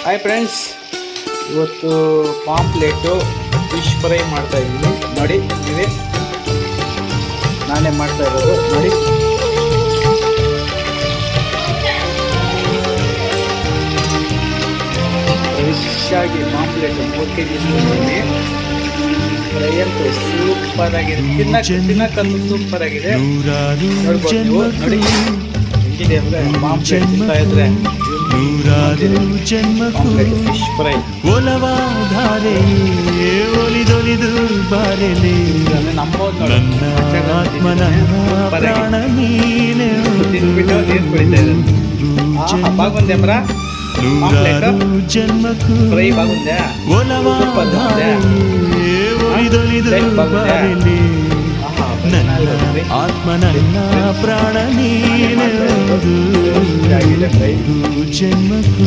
Hi friends, ಇವತ್ತು pomfret fish fry ಮಾಡ್ತಾ ಇದ್ದೀನಿ. ನೋಡಿ, ನೀವೇ ನಾನೇ ಮಾಡ್ತಾ ಇರೋದು. ನೋಡಿ, ಫ್ರೆಶ್ಶಾಗಿ ಪಾಂಪ್ಲೆಟ್ 3 kg ಇದ್ದೀನಿ. ಫ್ರೈ ಅಂತೂ ಸೂಪರ್ ಆಗಿದೆ, ತಿನ್ನಕ್ಕಂತೂ ಸೂಪರ್ ಆಗಿದೆ. ನೋಡ್ಬೋದು ನೀವು. ನೋಡಿ ಹೆಂಗಿದೆ ಅಂದರೆ ಪಾಂಪ್ಲೆಟ್ ತಿಂತಾ ಇದ್ರೆ ಫಿಶ್ ಫ್ರೈ ಒಲವಾಧಾರೆ ಒಲಿದೊಲಿದು ಬಾರೆಲೆ ನನ್ನ ಆತ್ಮನ ಪ್ರಾಣ ನೀನೆ ತಿನ್ಬಿಟ್ಟು ನೀರು ಕುಡಿತಾ ಇದ್ದಾರೆ. ಬಾಗುಂದೆ ಅಮ್ರ ನೂರಾರು ಜನ್ಮಕ್ಕೂ ಫ್ರೈ ಬಾಗುಂದೆ ಒಲವಾಧಾರೆ ಒಲಿದೊಲಿದು ಬಾರೆಲೆ ನನ್ನ ಆತ್ಮ ನನ್ನ ಪ್ರಾಣ ನೀನೆ ಜನ್ಮಕ್ಕೂ